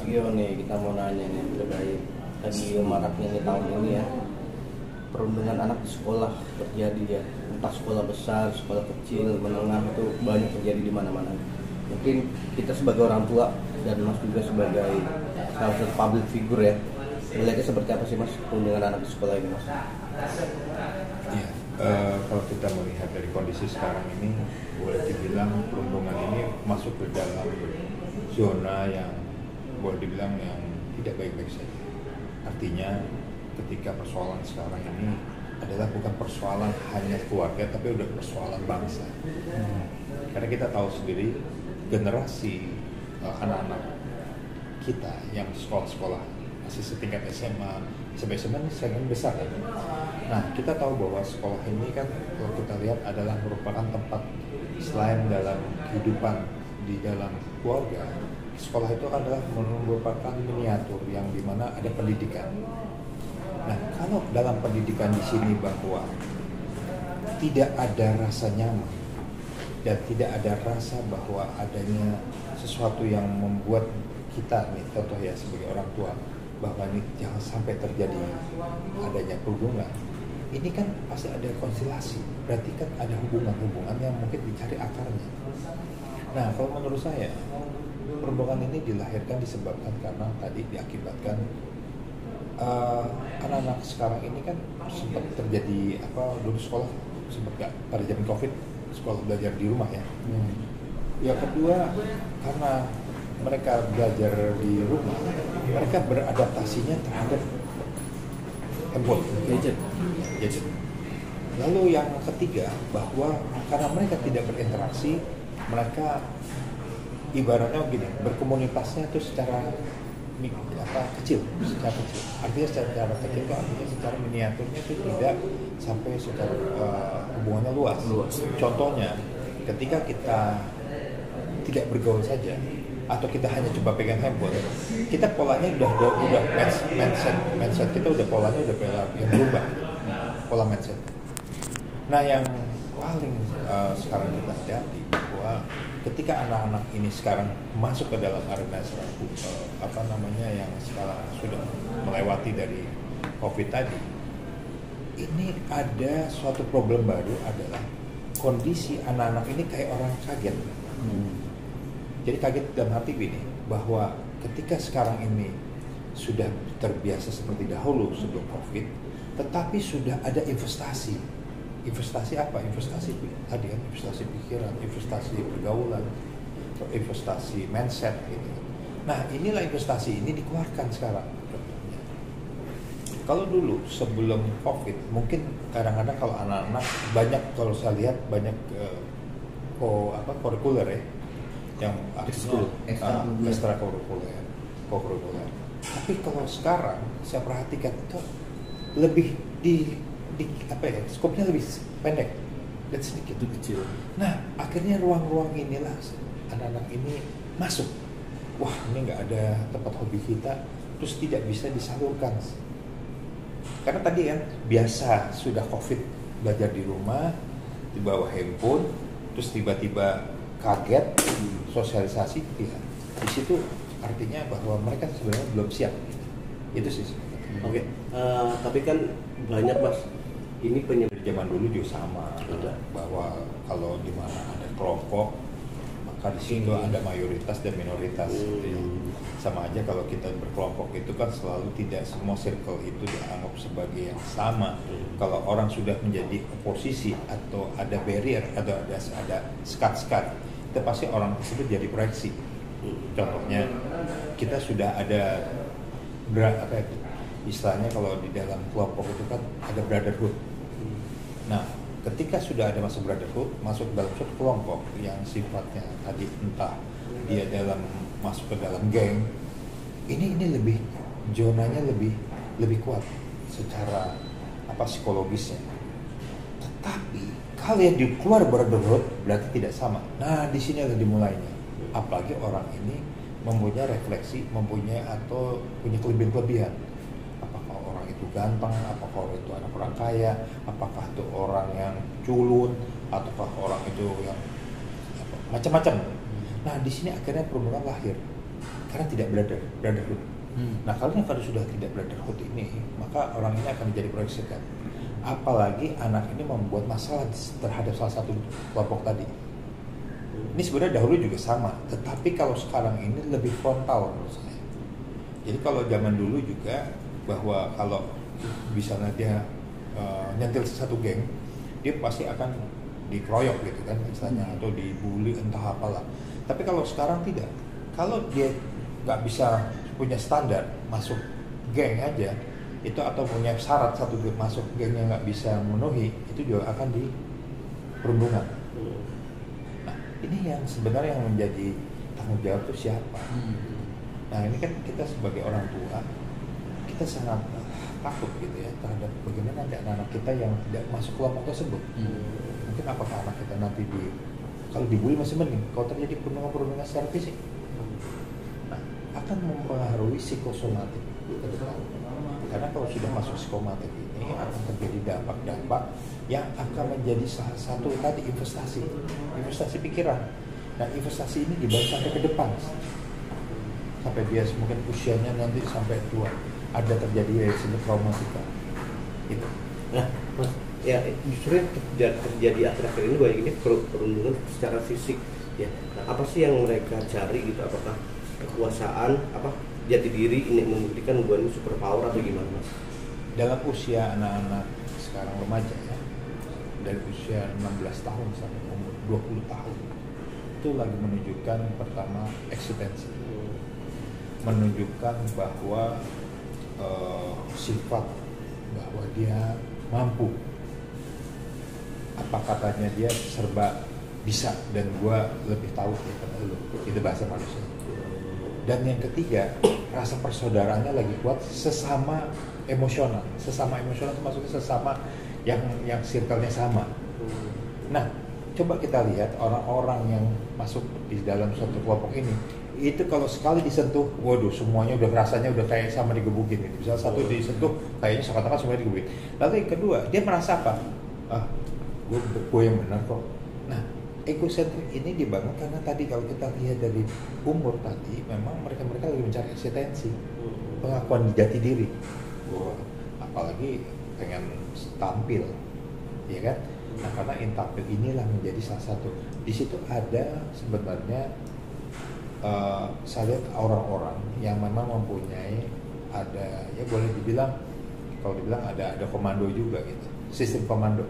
Gio nih, kita mau nanya nih terkait lagi maraknya nih tahun ini ya, perundungan anak di sekolah terjadi ya, entah sekolah besar, sekolah kecil, menengah, itu banyak terjadi di mana-mana. Mungkin kita sebagai orang tua dan Mas juga sebagai salah satu public figure ya, melihatnya seperti apa sih Mas perundungan anak di sekolah ini Mas? Ya, kalau kita melihat dari kondisi sekarang ini, boleh dibilang perundungan ini masuk ke dalam zona yang boleh dibilang yang tidak baik-baik saja. Artinya ketika persoalan sekarang ini adalah bukan persoalan hanya keluarga, tapi udah persoalan bangsa. Karena kita tahu sendiri generasi anak-anak kita yang sekolah-sekolah masih setingkat SMA, sampai SMA ini segmen besar ya. Nah, kita tahu bahwa sekolah ini kan kalau kita lihat adalah merupakan tempat selain dalam kehidupan di dalam keluarga, sekolah itu adalah merupakan miniatur yang dimana ada pendidikan. Nah, kalau dalam pendidikan di sini bahwa tidak ada rasa nyaman dan tidak ada rasa bahwa adanya sesuatu yang membuat kita nih, contoh ya sebagai orang tua, bahwa ini jangan sampai terjadi adanya perundungan. Ini kan pasti ada konstelasi, berarti kan ada hubungan-hubungan yang mungkin dicari akarnya. Nah, kalau menurut saya perundungan ini dilahirkan disebabkan karena tadi diakibatkan anak-anak sekarang ini kan sempat terjadi dulu sekolah sempat gak pada zaman COVID sekolah belajar di rumah ya. Yang kedua karena mereka belajar di rumah, mereka beradaptasinya terhadap handphone, gadget. Lalu yang ketiga bahwa karena mereka tidak berinteraksi, mereka ibaratnya begini, berkomunitasnya itu secara kecil. Artinya secara kecil itu artinya secara miniaturnya itu tidak sampai secara hubungannya luas. Contohnya, ketika kita tidak bergaul saja atau kita hanya coba pegang handphone, kita polanya udah mindset kita udah polanya udah yang berubah, pola mindset. Nah, yang paling sekarang kita hati-hati bahwa ketika anak-anak ini sekarang masuk ke dalam arena yang sekarang sudah melewati dari COVID tadi, ini ada suatu problem baru adalah kondisi anak-anak ini kayak orang kaget. Jadi kaget dalam arti ini bahwa ketika sekarang ini sudah terbiasa seperti dahulu sebelum COVID, tetapi sudah ada investasi. Investasi apa? Investasi tadi kan, investasi pikiran, investasi pergaulan, investasi mindset gitu. Nah, inilah investasi ini dikeluarkan sekarang. Kalau dulu sebelum COVID, mungkin kadang-kadang kalau anak-anak banyak, kalau saya lihat banyak kurikuler ya, yang ekstra kurikuler. Tapi kalau sekarang saya perhatikan itu lebih skopnya lebih pendek dan sedikit kecil. Nah, akhirnya ruang-ruang inilah anak-anak ini masuk. Wah, ini nggak ada tempat hobi kita, terus tidak bisa disalurkan. Karena tadi kan biasa sudah COVID belajar di rumah, di bawah handphone, terus tiba-tiba kaget sosialisasi, ya. Di situ artinya bahwa mereka sebenarnya belum siap. Itu sih. Oke. Tapi kan banyak Mas. Ini Dari zaman dulu juga sama, bahwa kalau di mana ada kelompok, maka di situ ada mayoritas dan minoritas. Sama aja kalau kita berkelompok itu kan selalu tidak semua circle itu dianggap sebagai yang sama. Kalau orang sudah menjadi oposisi atau ada barrier atau ada sekat-sekat, itu pasti orang tersebut jadi proyeksi. Contohnya kita sudah ada istilahnya kalau di dalam kelompok itu kan ada brotherhood. Nah, ketika sudah ada masuk brotherhood, masuk dalam suatu kelompok yang sifatnya tadi entah dia masuk ke dalam geng, ini lebih zonanya lebih kuat secara psikologisnya. Tetapi kalau yang di keluar brotherhood berarti tidak sama. Nah, di sini ada dimulainya. Apalagi orang ini mempunyai refleksi, punya kelebihan. Apakah orang itu ganteng, apakah orang itu anak orang kaya, apakah itu orang yang culun, ataukah orang itu yang macam-macam. Nah, di sini akhirnya perundungan lahir. karena tidak brotherhood. Nah kalau sudah tidak brotherhood ini, maka orang ini akan menjadi proyek setan. Apalagi anak ini membuat masalah terhadap salah satu kelompok tadi. Ini sebenarnya dahulu juga sama, tetapi kalau sekarang ini lebih frontal menurut saya. Jadi kalau zaman dulu juga bahwa kalau misalnya dia nyentil satu geng, dia pasti akan dikeroyok gitu kan istilahnya, atau dibully entah apalah. Tapi kalau sekarang tidak, kalau dia nggak bisa punya standar masuk geng aja itu, atau punya syarat satu masuk gengnya nggak bisa memenuhi, itu juga akan di perundungan. Nah ini yang sebenarnya yang menjadi tanggung jawab itu siapa? Nah ini kan kita sebagai orang tua, kita sangat takut gitu ya terhadap bagaimana ada anak-anak kita yang tidak masuk kelompok tersebut. Mungkin apakah anak kita nanti kalau dibully masih mending, kalau terjadi perundungan secara fisik, nah akan mempengaruhi psikosomatik ke depan. Karena kalau sudah masuk psikosomatik ini akan terjadi dampak-dampak yang akan menjadi salah satu tadi investasi pikiran. Nah investasi ini dibawa sampai ke depan, sampai dia mungkin usianya nanti sampai tua ada terjadi disebut traumatika gitu. Nah mas, ya justru yang terjadi akhir-akhir ini banyak ini perundungan secara fisik ya. Nah, apa sih yang mereka cari gitu? Apakah kekuasaan, apa jati diri ini membuktikan gue ini super power atau gimana mas? Dalam usia anak-anak sekarang remaja ya, dari usia 16 tahun sampai umur 20 tahun itu lagi menunjukkan pertama eksistensi, menunjukkan bahwa sifat bahwa dia mampu, apa katanya dia serba bisa dan gue lebih tahu daripada lu, itu bahasa manusia. Dan yang ketiga, rasa persaudaraannya lagi kuat, sesama emosional itu maksudnya sesama yang circle-nya sama. Nah coba kita lihat orang-orang yang masuk di dalam suatu kelompok ini, itu kalau sekali disentuh, waduh semuanya udah rasanya udah kayak sama digebukin gitu. Misalnya satu disentuh, kayaknya seakan-akan semuanya digebukin. Lalu yang kedua, dia merasa apa? Gue yang benar kok. Nah, egosentrik ini dibangun karena tadi kalau kita lihat dari umur tadi, memang mereka lagi mencari eksistensi, pengakuan jati diri. Apalagi pengen tampil, ya kan? Nah, karena tampil inilah menjadi salah satu. Di situ ada sebenarnya saya lihat orang-orang yang memang mempunyai ada, ya boleh dibilang kalau dibilang ada komando juga gitu, sistem komando.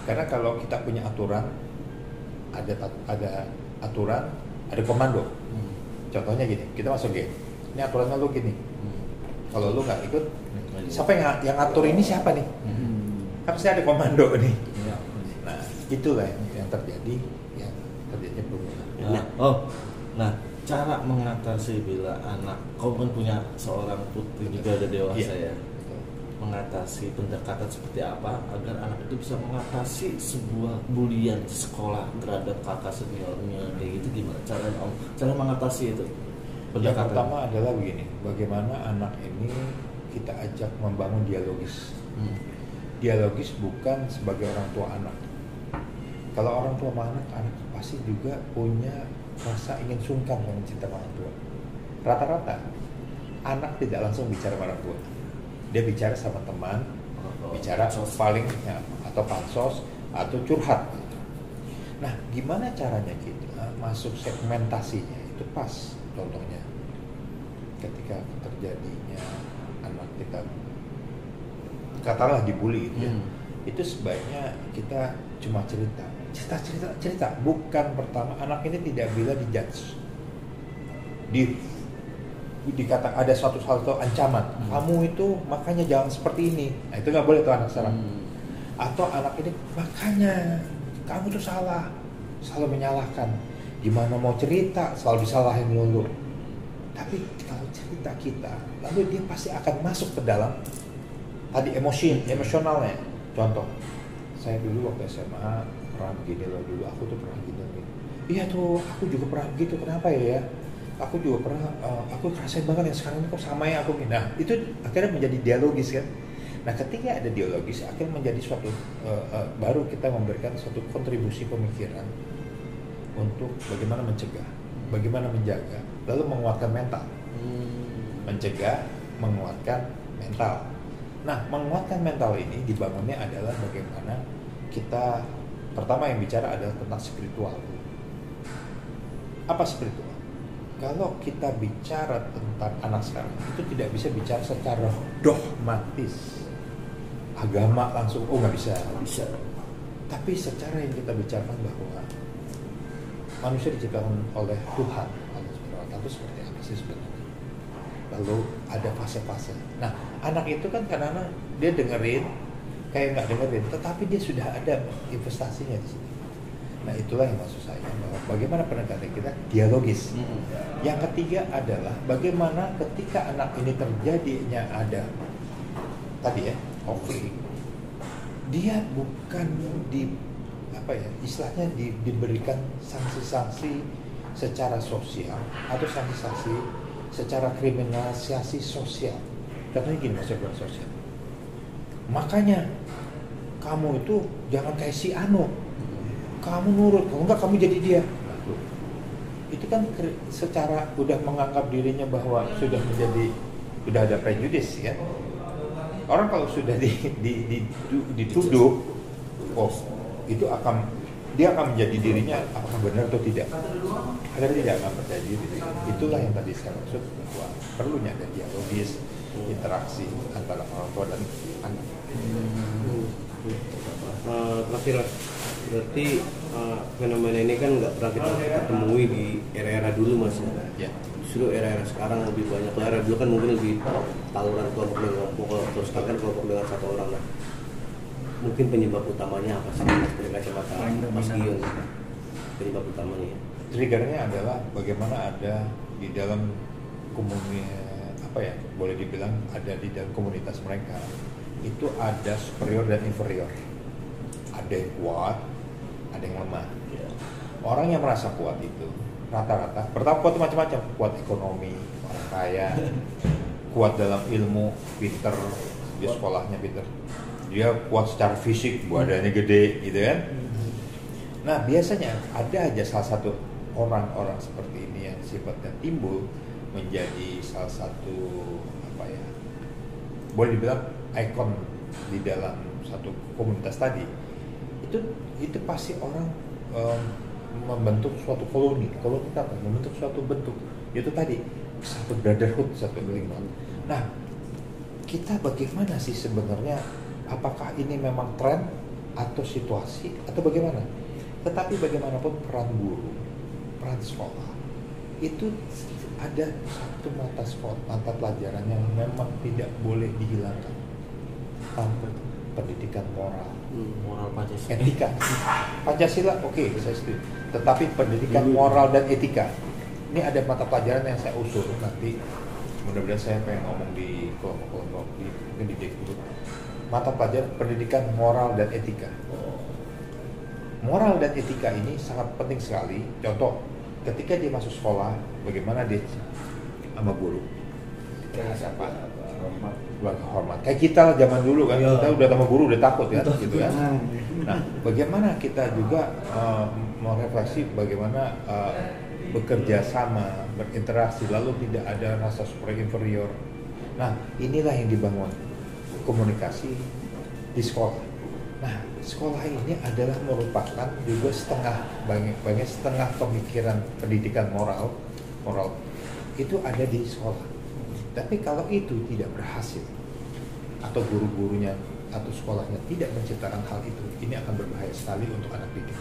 Karena kalau kita punya aturan, ada aturan, ada komando. Contohnya gini, kita masuk geng, ini aturannya lu gini. Kalau lu nggak ikut, siapa yang atur ini siapa nih? Pasti ada komando nih. Nah itulah yang terjadi perundungan. Nah, cara mengatasi bila anak, kau kan punya seorang putri juga ada dewasa ya, mengatasi pendekatan seperti apa agar anak itu bisa mengatasi sebuah bulian di sekolah terhadap kakak seniornya kayak gitu, gimana cara mengatasi itu? Yang pertama adalah begini, bagaimana anak ini kita ajak membangun dialogis. Dialogis bukan sebagai orang tua anak. Kalau orang tua anak pasti juga punya rasa ingin sungkan dengan cinta orang tua. Rata-rata anak tidak langsung bicara sama orang tua, dia bicara sama teman, bicara paling ya, atau pansos atau curhat. Nah, gimana caranya kita masuk segmentasinya itu pas? Contohnya, ketika terjadinya anak kita katakanlah dibully gitu ya, itu sebaiknya kita cuma cerita, bukan pertama anak ini tidak bila dijudge, dikata ada suatu hal atau ancaman, kamu itu makanya jangan seperti ini. Nah, itu nggak boleh tuh anak sekarang. Atau anak ini makanya kamu tuh salah, selalu menyalahkan. Gimana mau cerita selalu disalahin dulu. Tapi kalau cerita kita, lalu dia pasti akan masuk ke dalam tadi emosionalnya. Contoh, saya dulu waktu SMA pernah begini loh, dulu aku tuh pernah gini. Iya tuh, aku juga pernah begitu. Kenapa ya? Aku juga pernah, aku ngerasain banget yang sekarang ini kok sama ya aku. Nah, itu akhirnya menjadi dialogis kan. Nah, ketika ada dialogis, akhirnya menjadi suatu baru kita memberikan suatu kontribusi pemikiran untuk bagaimana mencegah. bagaimana menjaga, lalu menguatkan mental. Mencegah, menguatkan mental. Nah, menguatkan mental ini dibangunnya adalah bagaimana kita, pertama yang bicara adalah tentang spiritual. Apa spiritual? Kalau kita bicara tentang anak sekarang, itu tidak bisa bicara secara dogmatis. Agama langsung, nggak bisa. Bisa. Tapi secara yang kita bicarakan bahwa manusia diciptakan oleh Tuhan, Allah Subhanahu wa Ta'ala, itu seperti apa sih sebenarnya? Lalu ada fase-fase. Nah, anak itu kan karena dia dengerin, kayak nggak dengerin, tetapi dia sudah ada investasinya di sini. Nah, itulah yang maksud saya, bahwa bagaimana pendekatan kita dialogis. Yang ketiga adalah bagaimana ketika anak ini terjadinya ada tadi ya, konflik, dia bukan istilahnya diberikan sanksi-sanksi secara sosial atau sanksi-sanksi secara kriminalisasi sosial. Katanya gini maksudnya sosial. Makanya kamu itu jangan kayak si Anu. Kamu nurut, kalau enggak kamu jadi dia. Itu kan secara udah menganggap dirinya bahwa sudah ada prejudis ya. Orang kalau sudah dituduh, itu dia akan menjadi dirinya apakah benar atau tidak. Agar tidak akan percaya diri. Itulah yang tadi saya maksud bahwa perlunya ada dialogis, interaksi antara orang tua dan anak. Terakhir, berarti fenomena ini kan nggak pernah kita temui di era-era dulu Mas ya. Justru era-era sekarang lebih banyak. Era dulu kan mungkin lebih tawuran kelompok dengan kelompok, terus sekarang kelompok dengan satu orang. Nah, mungkin penyebab utamanya apa sih dari kacamata Mas Gion? Penyebab utamanya? Triggernya adalah bagaimana ada di dalam boleh dibilang ada di dalam komunitas mereka itu ada superior dan inferior. Ada yang kuat, ada yang lemah. Orang yang merasa kuat itu rata-rata, pertama kuat macam-macam, kuat ekonomi, orang kaya, kuat dalam ilmu, pinter, dia sekolahnya pinter, dia kuat secara fisik, badannya gede, gitu kan? Nah biasanya ada aja salah satu orang-orang seperti ini yang sifatnya timbul menjadi salah satu boleh dibilang ikon di dalam satu komunitas tadi. Itu pasti orang membentuk suatu koloni apa? Membentuk suatu bentuk. Itu tadi satu brotherhood, satu lingkungan. Nah, kita bagaimana sih sebenarnya? Apakah ini memang tren atau situasi atau bagaimana? Tetapi bagaimanapun peran guru, peran sekolah itu ada satu mata pelajaran yang memang tidak boleh dihilangkan. Pendidikan moral, Pancasila. Etika. Pancasila oke, saya setuju. Tetapi pendidikan moral dan etika. Ini ada mata pelajaran yang saya usul nanti. Mudah-mudahan saya pengen ngomong di kelompok-kelompok di Dekut. Mata pelajaran pendidikan moral dan etika. Moral dan etika ini sangat penting sekali. Contoh, ketika dia masuk sekolah, bagaimana dia sama guru? Siapa? Hormat. Kayak kita zaman dulu kan, kita udah sama guru udah takut kan, gitu kan. Nah, bagaimana kita juga merefleksi bagaimana bekerja sama, berinteraksi, lalu tidak ada rasa superior inferior. Nah, inilah yang dibangun komunikasi di sekolah. Nah, sekolah ini adalah merupakan juga banyak setengah pemikiran pendidikan moral itu ada di sekolah. Tapi kalau itu tidak berhasil atau guru-gurunya atau sekolahnya tidak menciptakan hal itu, ini akan berbahaya sekali untuk anak didik.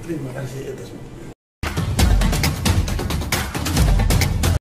Terima kasih atas